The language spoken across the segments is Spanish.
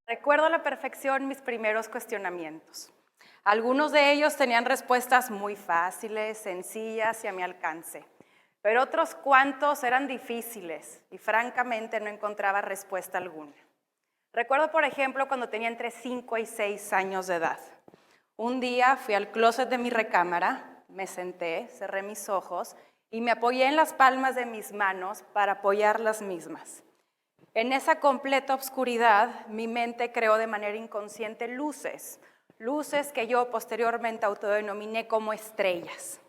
Recuerdo a la perfección mis primeros cuestionamientos. Algunos de ellos tenían respuestas muy fáciles, sencillas y a mi alcance, pero otros cuantos eran difíciles y francamente no encontraba respuesta alguna. Recuerdo, por ejemplo, cuando tenía entre 5 y 6 años de edad. Un día fui al closet de mi recámara, me senté, cerré mis ojos y me apoyé en las palmas de mis manos para apoyar las mismas. En esa completa oscuridad, mi mente creó de manera inconsciente luces que yo posteriormente autodenominé como estrellas.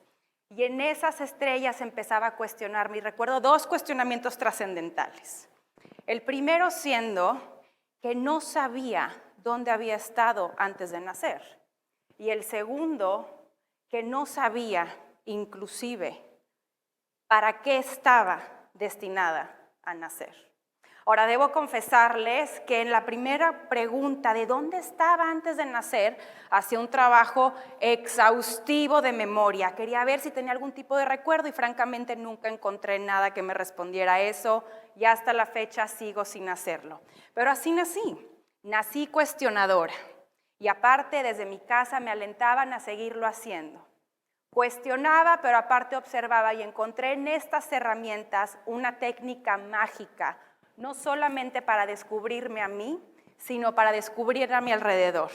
Y en esas estrellas empezaba a cuestionarme, y recuerdo 2 cuestionamientos trascendentales. El primero siendo que no sabía dónde había estado antes de nacer. Y el segundo, que no sabía, inclusive, para qué estaba destinada a nacer. Ahora, debo confesarles que en la primera pregunta de dónde estaba antes de nacer, hacía un trabajo exhaustivo de memoria. Quería ver si tenía algún tipo de recuerdo y francamente nunca encontré nada que me respondiera a eso y hasta la fecha sigo sin hacerlo. Pero así nací cuestionadora y aparte desde mi casa me alentaban a seguirlo haciendo. Cuestionaba, pero aparte observaba y encontré en estas herramientas una técnica mágica, no solamente para descubrirme a mí, sino para descubrir a mi alrededor.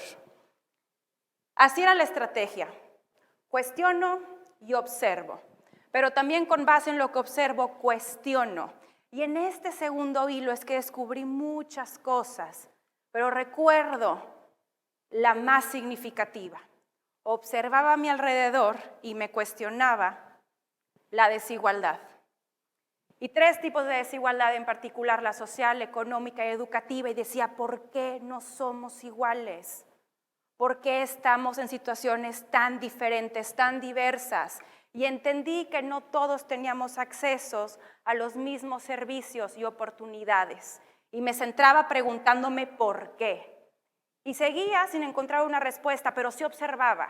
Así era la estrategia. Cuestiono y observo, pero también con base en lo que observo, cuestiono. Y en este segundo hilo es que descubrí muchas cosas, pero recuerdo la más significativa. Observaba a mi alrededor y me cuestionaba la desigualdad. Y 3 tipos de desigualdad en particular, la social, económica y educativa, y decía, ¿por qué no somos iguales? ¿Por qué estamos en situaciones tan diferentes, tan diversas? Y entendí que no todos teníamos accesos a los mismos servicios y oportunidades. Y me centraba preguntándome por qué. Y seguía sin encontrar una respuesta, pero sí observaba.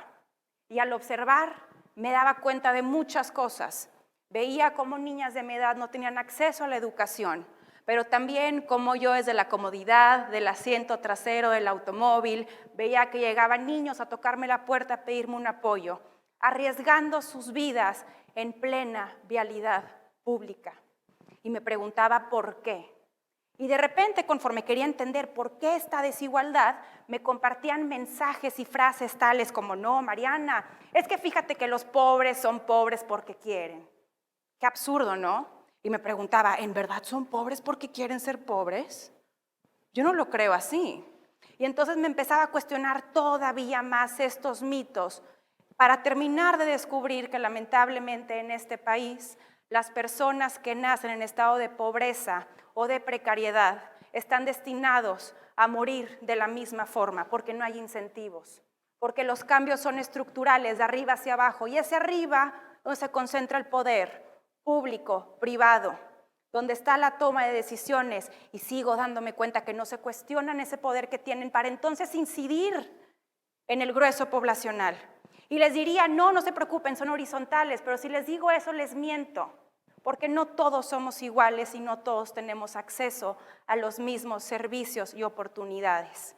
Y al observar me daba cuenta de muchas cosas. Veía cómo niñas de mi edad no tenían acceso a la educación, pero también cómo yo desde la comodidad del asiento trasero del automóvil veía que llegaban niños a tocarme la puerta a pedirme un apoyo, arriesgando sus vidas en plena vialidad pública. Y me preguntaba por qué. Y de repente, conforme quería entender por qué esta desigualdad, me compartían mensajes y frases tales como, no, Mariana, es que fíjate que los pobres son pobres porque quieren. Qué absurdo, ¿no? Y me preguntaba, ¿en verdad son pobres porque quieren ser pobres? Yo no lo creo así. Y entonces me empezaba a cuestionar todavía más estos mitos para terminar de descubrir que lamentablemente en este país las personas que nacen en estado de pobreza o de precariedad están destinados a morir de la misma forma porque no hay incentivos, porque los cambios son estructurales de arriba hacia abajo y hacia arriba donde se concentra el poder público, privado, donde está la toma de decisiones y sigo dándome cuenta que no se cuestionan ese poder que tienen para entonces incidir en el grueso poblacional. Y les diría, no, no se preocupen, son horizontales, pero si les digo eso les miento, porque no todos somos iguales y no todos tenemos acceso a los mismos servicios y oportunidades.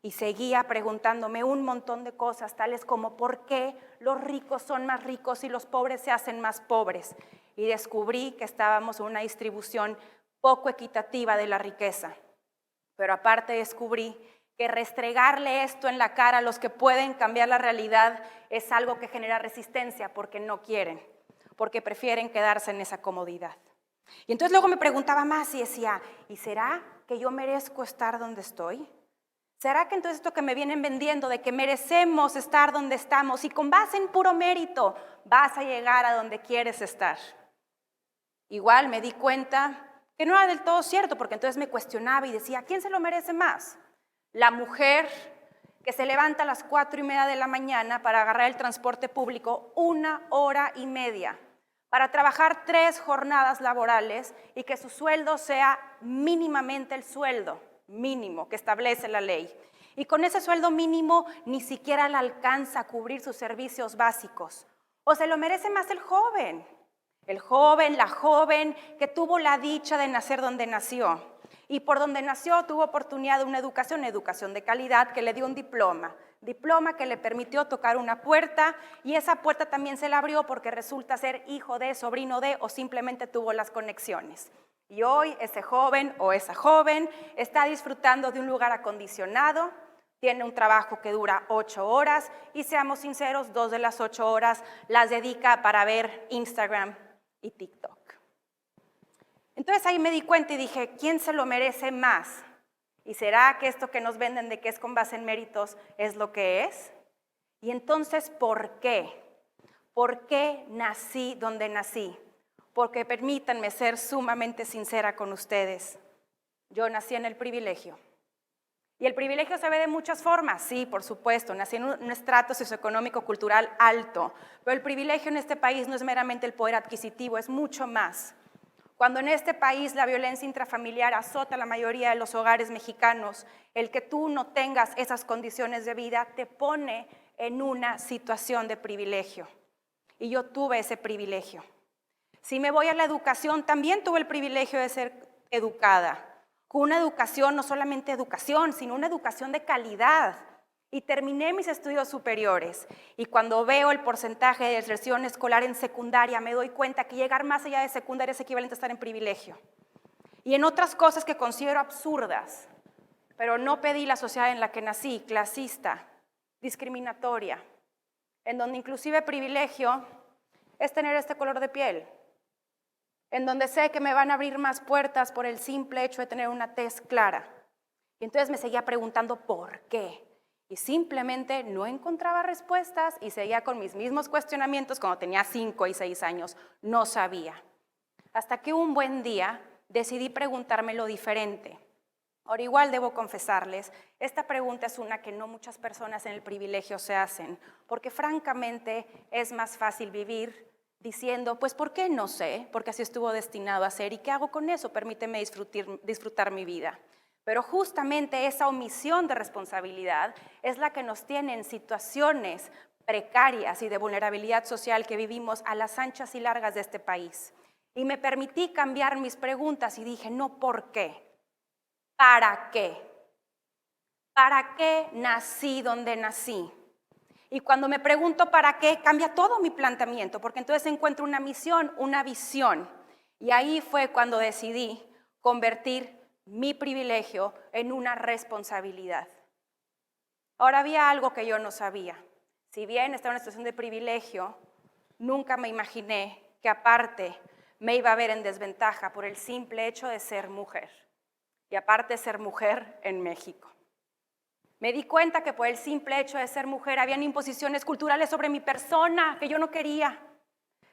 Y seguía preguntándome un montón de cosas, tales como por qué los ricos son más ricos y los pobres se hacen más pobres. Y descubrí que estábamos en una distribución poco equitativa de la riqueza. Pero aparte descubrí que restregarle esto en la cara a los que pueden cambiar la realidad es algo que genera resistencia porque no quieren, porque prefieren quedarse en esa comodidad. Y entonces luego me preguntaba más y decía, ¿y será que yo merezco estar donde estoy? ¿Será que entonces esto que me vienen vendiendo de que merecemos estar donde estamos y con base en puro mérito vas a llegar a donde quieres estar? Igual me di cuenta que no era del todo cierto, porque entonces me cuestionaba y decía, ¿quién se lo merece más? La mujer que se levanta a las 4:30 de la mañana para agarrar el transporte público 1 hora y media, para trabajar 3 jornadas laborales y que su sueldo sea mínimamente el sueldo mínimo que establece la ley. Y con ese sueldo mínimo ni siquiera le alcanza a cubrir sus servicios básicos. ¿O se lo merece más el joven? El joven, la joven que tuvo la dicha de nacer donde nació Y por donde nació tuvo oportunidad de una educación de calidad que le dio un diploma que le permitió tocar una puerta, y esa puerta también se la abrió porque resulta ser hijo de, sobrino de, o simplemente tuvo las conexiones. Y hoy ese joven o esa joven está disfrutando de un lugar acondicionado, tiene un trabajo que dura 8 horas y, seamos sinceros, 2 de las 8 horas las dedica para ver Instagram y TikTok. Entonces ahí me di cuenta y dije, ¿quién se lo merece más? ¿Y será que esto que nos venden de que es con base en méritos es lo que es? Y entonces, ¿por qué? ¿Por qué nací donde nací? Porque permítanme ser sumamente sincera con ustedes. Yo nací en el privilegio. Y el privilegio se ve de muchas formas, sí, por supuesto, nací en un estrato socioeconómico cultural alto, pero el privilegio en este país no es meramente el poder adquisitivo, es mucho más. Cuando en este país la violencia intrafamiliar azota la mayoría de los hogares mexicanos, el que tú no tengas esas condiciones de vida te pone en una situación de privilegio. Y yo tuve ese privilegio. Si me voy a la educación, también tuve el privilegio de ser educada, con una educación, no solamente educación, sino una educación de calidad. Y terminé mis estudios superiores, y cuando veo el porcentaje de deserción escolar en secundaria, me doy cuenta que llegar más allá de secundaria es equivalente a estar en privilegio. Y en otras cosas que considero absurdas, pero no pedí la sociedad en la que nací, clasista, discriminatoria, en donde inclusive privilegio es tener este color de piel, en donde sé que me van a abrir más puertas por el simple hecho de tener una tez clara. Y entonces me seguía preguntando ¿por qué? Y simplemente no encontraba respuestas y seguía con mis mismos cuestionamientos cuando tenía 5 y 6 años. No sabía. Hasta que un buen día decidí preguntármelo diferente. Ahora igual debo confesarles, esta pregunta es una que no muchas personas en el privilegio se hacen, porque francamente es más fácil vivir diciendo, pues ¿por qué no sé? Porque así estuvo destinado a ser, ¿y qué hago con eso? Permíteme disfrutar mi vida. Pero justamente esa omisión de responsabilidad es la que nos tiene en situaciones precarias y de vulnerabilidad social que vivimos a las anchas y largas de este país. Y me permití cambiar mis preguntas y dije, no, ¿por qué? ¿Para qué? ¿Para qué nací donde nací? Y cuando me pregunto para qué, cambia todo mi planteamiento, porque entonces encuentro una misión, una visión. Y ahí fue cuando decidí convertir mi privilegio en una responsabilidad. Ahora había algo que yo no sabía. Si bien estaba en una situación de privilegio, nunca me imaginé que aparte me iba a ver en desventaja por el simple hecho de ser mujer. Y aparte ser mujer en México. Me di cuenta que por el simple hecho de ser mujer habían imposiciones culturales sobre mi persona que yo no quería.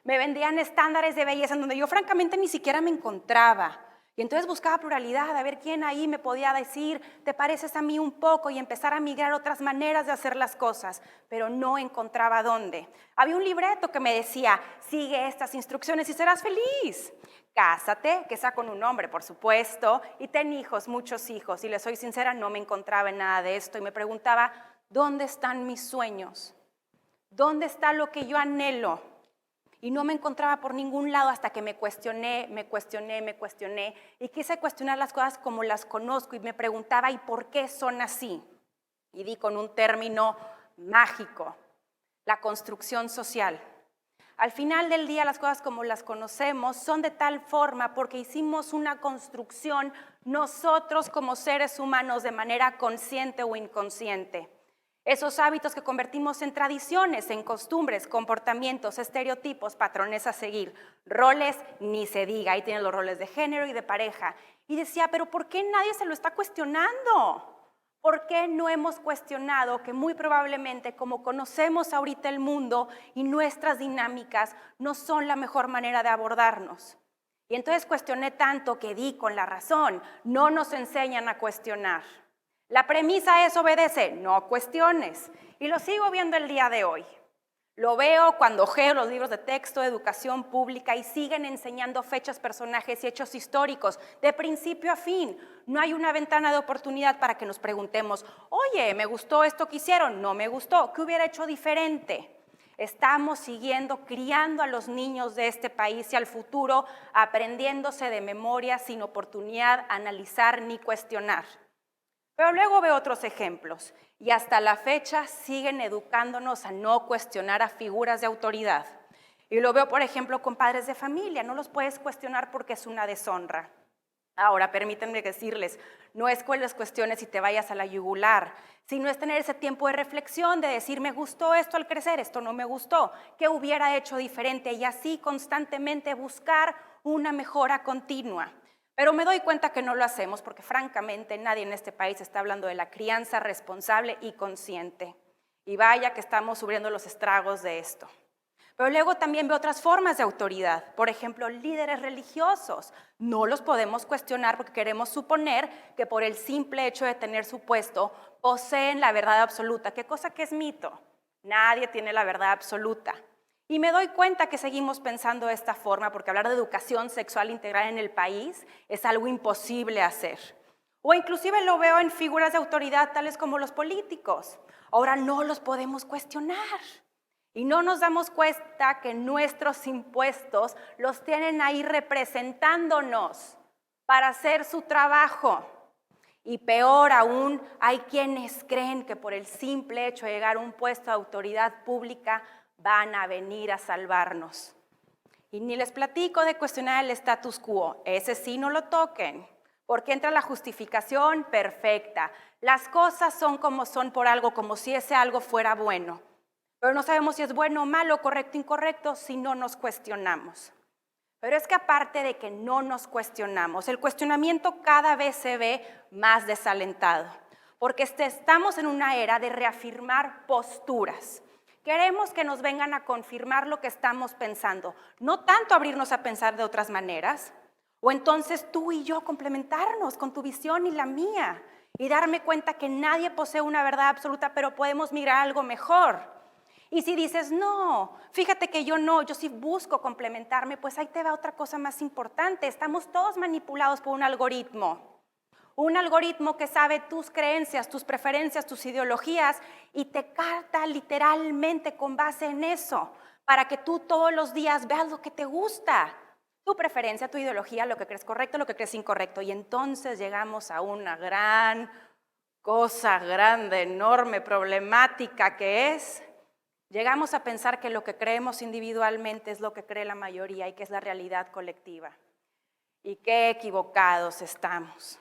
Me vendían estándares de belleza en donde yo francamente ni siquiera me encontraba. Y entonces buscaba pluralidad, a ver quién ahí me podía decir, te pareces a mí un poco, y empezar a migrar otras maneras de hacer las cosas, pero no encontraba dónde. Había un libreto que me decía, sigue estas instrucciones y serás feliz. Cásate, que sea con un hombre, por supuesto, y ten hijos, muchos hijos. Y les soy sincera, no me encontraba en nada de esto y me preguntaba, ¿dónde están mis sueños? ¿Dónde está lo que yo anhelo? Y no me encontraba por ningún lado hasta que me cuestioné y quise cuestionar las cosas como las conozco y me preguntaba ¿y por qué son así? Y di con un término mágico, la construcción social. Al final del día las cosas como las conocemos son de tal forma porque hicimos una construcción nosotros como seres humanos de manera consciente o inconsciente. Esos hábitos que convertimos en tradiciones, en costumbres, comportamientos, estereotipos, patrones a seguir, roles, ni se diga, ahí tienen los roles de género y de pareja. Y decía, pero ¿por qué nadie se lo está cuestionando? ¿Por qué no hemos cuestionado que muy probablemente como conocemos ahorita el mundo y nuestras dinámicas no son la mejor manera de abordarnos? Y entonces cuestioné tanto que di con la razón, no nos enseñan a cuestionar. La premisa es obedece, no cuestiones. Y lo sigo viendo el día de hoy. Lo veo cuando ojeo los libros de texto de educación pública y siguen enseñando fechas, personajes y hechos históricos de principio a fin. No hay una ventana de oportunidad para que nos preguntemos, oye, ¿me gustó esto que hicieron? No me gustó, ¿qué hubiera hecho diferente? estamos siguiendo criando a los niños de este país y al futuro aprendiéndose de memoria sin oportunidad a analizar ni cuestionar. Pero luego veo otros ejemplos y hasta la fecha siguen educándonos a no cuestionar a figuras de autoridad. Y lo veo, por ejemplo, con padres de familia, no los puedes cuestionar porque es una deshonra. Ahora, permítanme decirles, no es que les cuestiones y te vayas a la yugular, sino es tener ese tiempo de reflexión, de decir, me gustó esto al crecer, esto no me gustó, ¿qué hubiera hecho diferente? Y así constantemente buscar una mejora continua. Pero me doy cuenta que no lo hacemos porque francamente nadie en este país está hablando de la crianza responsable y consciente. Y vaya que estamos sufriendo los estragos de esto. Pero luego también veo otras formas de autoridad, por ejemplo, líderes religiosos. No los podemos cuestionar porque queremos suponer que por el simple hecho de tener su puesto poseen la verdad absoluta. ¿Qué cosa que es mito? Nadie tiene la verdad absoluta. Y me doy cuenta que seguimos pensando de esta forma porque hablar de educación sexual integral en el país es algo imposible hacer. O inclusive lo veo en figuras de autoridad tales como los políticos. Ahora no los podemos cuestionar. Y no nos damos cuenta que nuestros impuestos los tienen ahí representándonos para hacer su trabajo. Y peor aún, hay quienes creen que por el simple hecho de llegar a un puesto de autoridad pública van a venir a salvarnos. Y ni les platico de cuestionar el status quo, ese sí no lo toquen, porque entra la justificación perfecta. Las cosas son como son por algo, como si ese algo fuera bueno. Pero no sabemos si es bueno o malo, correcto o incorrecto, si no nos cuestionamos. Pero es que aparte de que no nos cuestionamos, el cuestionamiento cada vez se ve más desalentado, porque estamos en una era de reafirmar posturas. Queremos que nos vengan a confirmar lo que estamos pensando, no tanto abrirnos a pensar de otras maneras, o entonces tú y yo complementarnos con tu visión y la mía, y darme cuenta que nadie posee una verdad absoluta, pero podemos mirar algo mejor. Y si dices, no, fíjate que yo no, yo sí busco complementarme, pues ahí te va otra cosa más importante. Estamos todos manipulados por un algoritmo que sabe tus creencias, tus preferencias, tus ideologías y te carta literalmente con base en eso, para que tú todos los días veas lo que te gusta, tu preferencia, tu ideología, lo que crees correcto, lo que crees incorrecto. Y entonces llegamos a una gran cosa, grande, enorme, problemática que es... Llegamos a pensar que lo que creemos individualmente es lo que cree la mayoría y que es la realidad colectiva. Y qué equivocados estamos.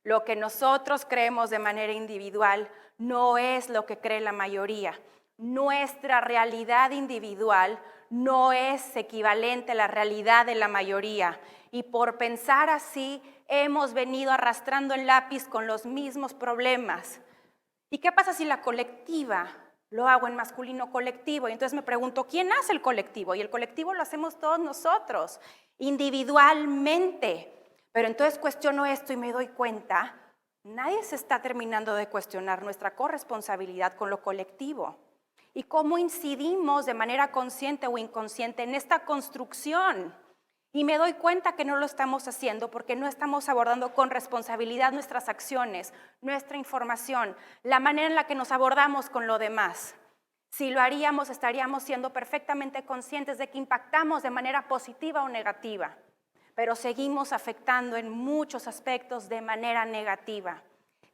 Lo que nosotros creemos de manera individual no es lo que cree la mayoría. Nuestra realidad individual no es equivalente a la realidad de la mayoría. Y por pensar así, hemos venido arrastrando el lápiz con los mismos problemas. ¿Y qué pasa si la colectiva lo hago en masculino colectivo? Y entonces me pregunto, ¿quién hace el colectivo? Y el colectivo lo hacemos todos nosotros, individualmente. Pero entonces cuestiono esto y me doy cuenta, nadie se está terminando de cuestionar nuestra corresponsabilidad con lo colectivo. Y cómo incidimos de manera consciente o inconsciente en esta construcción. Y me doy cuenta que no lo estamos haciendo porque no estamos abordando con responsabilidad nuestras acciones, nuestra información, la manera en la que nos abordamos con lo demás. Si lo haríamos, estaríamos siendo perfectamente conscientes de que impactamos de manera positiva o negativa, pero seguimos afectando en muchos aspectos de manera negativa.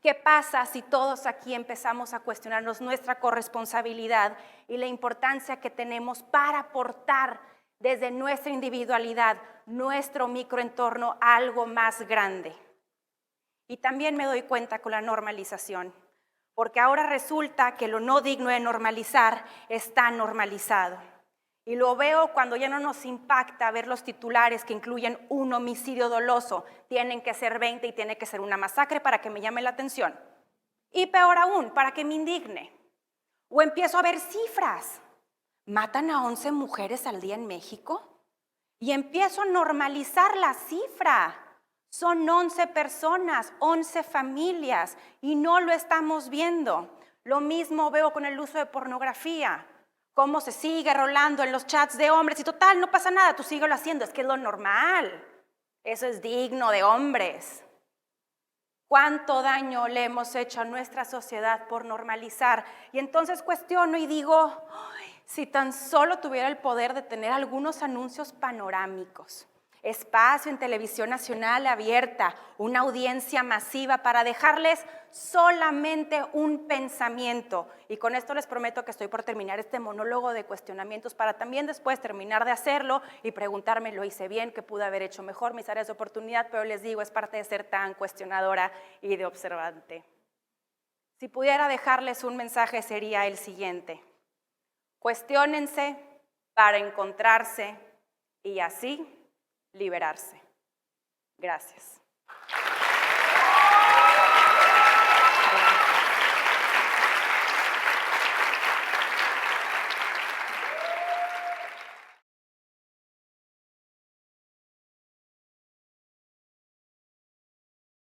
¿Qué pasa si todos aquí empezamos a cuestionarnos nuestra corresponsabilidad y la importancia que tenemos para aportar desde nuestra individualidad, nuestro microentorno, a algo más grande? Y también me doy cuenta con la normalización, porque ahora resulta que lo no digno de normalizar está normalizado. Y lo veo cuando ya no nos impacta ver los titulares que incluyen un homicidio doloso. Tienen que ser 20 y tiene que ser una masacre para que me llame la atención. Y peor aún, para que me indigne. O empiezo a ver cifras. ¿Matan a 11 mujeres al día en México? Y empiezo a normalizar la cifra. Son 11 personas, 11 familias, y no lo estamos viendo. Lo mismo veo con el uso de pornografía. Cómo se sigue rolando en los chats de hombres y total, no pasa nada, tú síguelo haciendo, es que es lo normal. Eso es digno de hombres. ¿Cuánto daño le hemos hecho a nuestra sociedad por normalizar? Y entonces cuestiono y digo, Si tan solo tuviera el poder de tener algunos anuncios panorámicos, espacio en televisión nacional abierta, una audiencia masiva para dejarles solamente un pensamiento. Y con esto les prometo que estoy por terminar este monólogo de cuestionamientos para también después terminar de hacerlo y preguntarme, ¿lo hice bien? ¿Qué pude haber hecho mejor? Mis áreas de oportunidad, pero les digo, es parte de ser tan cuestionadora y de observante. Si pudiera dejarles un mensaje sería el siguiente: cuestiónense para encontrarse y así liberarse. Gracias.